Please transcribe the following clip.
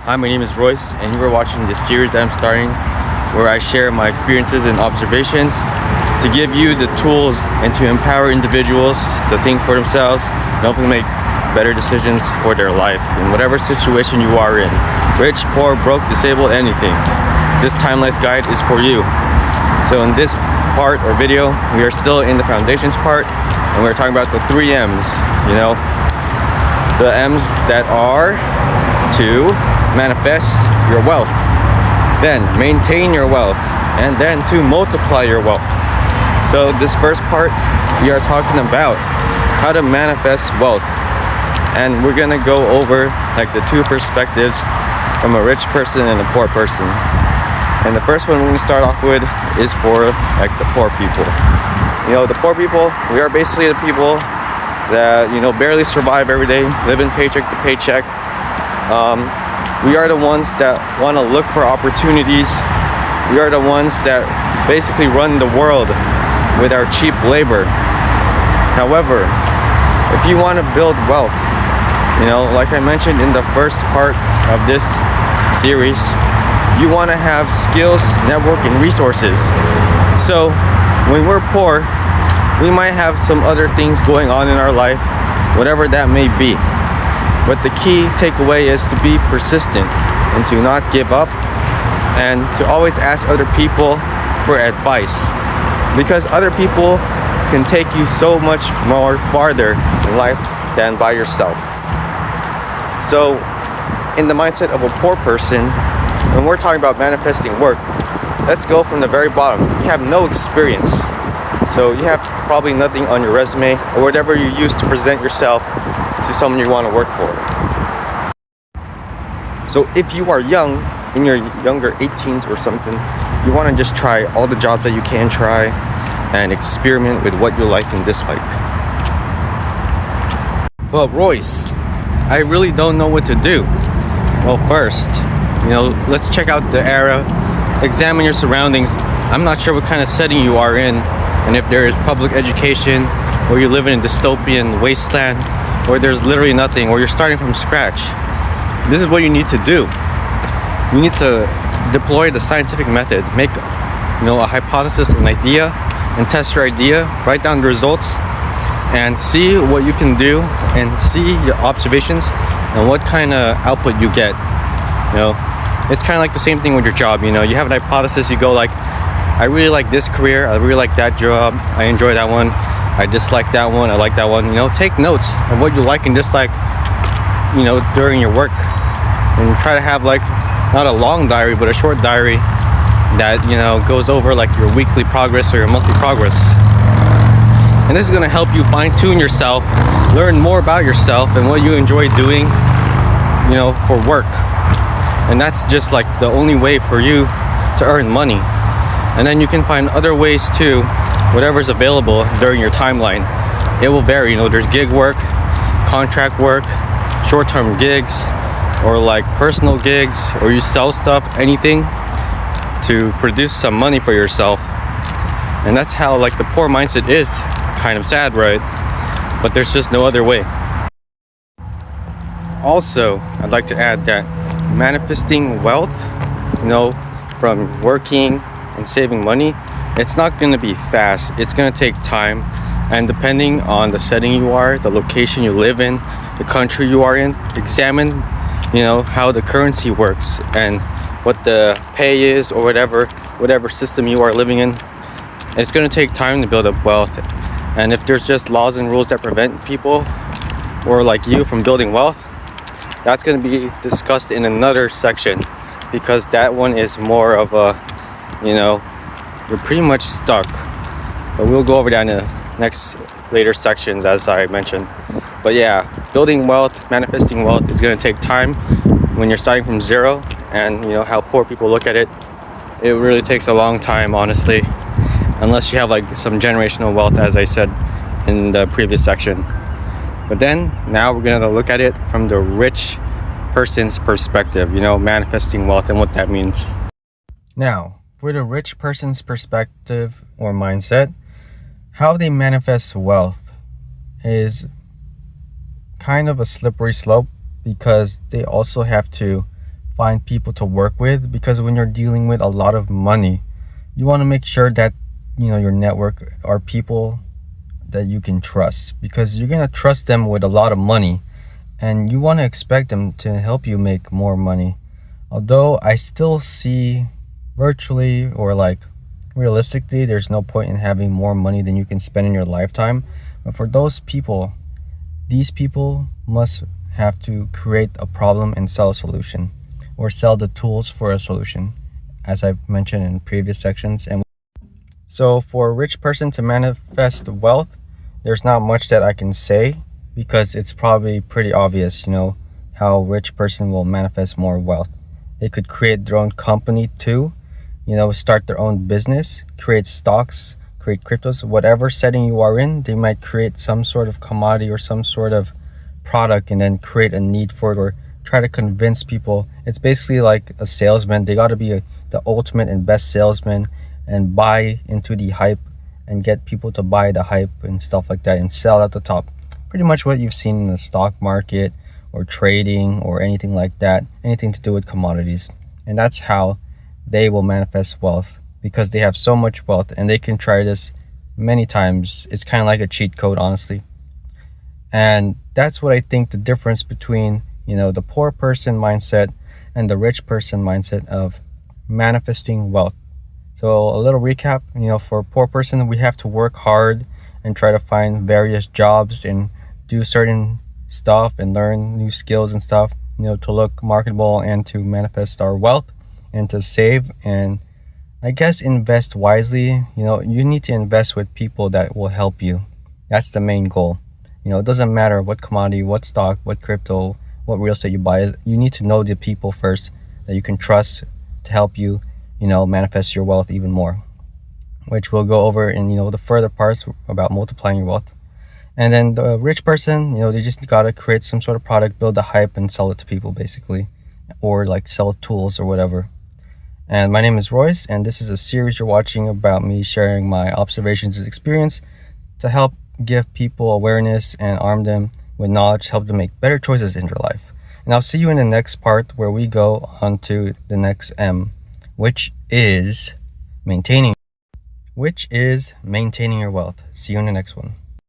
Hi, my name is Royce, and you are watching this series that I'm starting where I share my experiences and observations to give you the tools and to empower individuals to think for themselves and hopefully make better decisions for their life in whatever situation you are in. Rich, poor, broke, disabled, anything. This timeless guide is for you. So in this part or video, we are still in the foundations part, and we're talking about the 3 M's, the M's that are to manifest your wealth, then maintain your wealth, and then to multiply your wealth. So this first part, we are talking about how to manifest wealth, and we're gonna go over like the two perspectives from a rich person and a poor person. And the first one we're gonna start off with is for like the poor people. The poor people, we are basically the people that barely survive every day, living paycheck to paycheck. We are the ones that want to look for opportunities. We are the ones that basically run the world with our cheap labor. However, if you want to build wealth, like I mentioned in the first part of this series, you want to have skills, network, and resources. So when we're poor, we might have some other things going on in our life, whatever that may be. But the key takeaway is to be persistent and to not give up and to always ask other people for advice, because other people can take you so much more farther in life than by yourself. So in the mindset of a poor person, when we're talking about manifesting work, let's go from the very bottom. You have no experience, so you have probably nothing on your resume or whatever you use to present yourself to someone you want to work for. So if you are young, in your younger 18s or something, you want to just try all the jobs that you can try and experiment with what you like and dislike. But Royce, I really don't know what to do. Well, first, let's check out the area, examine your surroundings. I'm not sure what kind of setting you are in, and if there is public education, or you live in a dystopian wasteland, or there's literally nothing, or you're starting from scratch. This is what you need to do. You need to deploy the scientific method, make a hypothesis, an idea, and test your idea, write down the results, and see what you can do, and see your observations and what kind of output you get. It's kind of like the same thing with your job. You have an hypothesis, you go like, I really like this career, I really like that job, I enjoy that one, I dislike that one, I like that one. Take notes of what you like and dislike, during your work, and try to have like not a long diary but a short diary that goes over like your weekly progress or your monthly progress. And this is going to help you fine-tune yourself, learn more about yourself and what you enjoy doing, for work. And that's just like the only way for you to earn money. And then you can find other ways too, whatever's available during your timeline. It will vary. There's gig work, contract work, short-term gigs, or like personal gigs, or you sell stuff, anything to produce some money for yourself. And that's how like the poor mindset is. Kind of sad, right? But there's just no other way. Also, I'd like to add that manifesting wealth, from working and saving money, it's not going to be fast. It's going to take time, and depending on the setting you are, the location you live in, the country you are in, examine how the currency works and what the pay is, or whatever system you are living in. It's going to take time to build up wealth, and if there's just laws and rules that prevent people or like you from building wealth, that's going to be discussed in another section, because that one is more of a you're pretty much stuck. But we'll go over that in the later sections, as I mentioned. But yeah, building wealth, manifesting wealth is going to take time when you're starting from zero. And how poor people look at it, it really takes a long time, honestly, unless you have like some generational wealth, as I said in the previous section. But then now we're going to look at it from the rich person's perspective, manifesting wealth and what that means. Now, for the rich person's perspective or mindset, how they manifest wealth is kind of a slippery slope, because they also have to find people to work with, because when you're dealing with a lot of money, you want to make sure that your network are people that you can trust, because you're going to trust them with a lot of money and you want to expect them to help you make more money. Although I still see virtually, or like realistically, there's no point in having more money than you can spend in your lifetime. But for those people, these people must have to create a problem and sell a solution, or sell the tools for a solution, as I've mentioned in previous sections. And so for a rich person to manifest wealth, there's not much that I can say, because it's probably pretty obvious, how a rich person will manifest more wealth. They could create their own company too, start their own business, create stocks, create cryptos, whatever setting you are in. They might create some sort of commodity or some sort of product and then create a need for it, or try to convince people. It's basically like a salesman. They got to be the ultimate and best salesman, and buy into the hype and get people to buy the hype and stuff like that, and sell at the top. Pretty much what you've seen in the stock market or trading or anything like that, anything to do with commodities. And that's how they will manifest wealth, because they have so much wealth and they can try this many times. It's kind of like a cheat code, honestly. And that's what I think the difference between the poor person mindset and the rich person mindset of manifesting wealth. So a little recap, for a poor person, we have to work hard and try to find various jobs and do certain stuff and learn new skills and stuff, to look marketable and to manifest our wealth and to save and, I guess, invest wisely. You need to invest with people that will help you. That's the main goal. It doesn't matter what commodity, what stock, what crypto, what real estate you buy. You need to know the people first that you can trust to help you, manifest your wealth even more, which we'll go over in, the further parts about multiplying your wealth. And then the rich person, they just gotta create some sort of product, build the hype, and sell it to people, basically, or like sell tools or whatever. And my name is Royce, and this is a series you're watching about me sharing my observations and experience to help give people awareness and arm them with knowledge, help them make better choices in their life. And I'll see you in the next part, where we go on to the next M, which is maintaining your wealth. See you in the next one.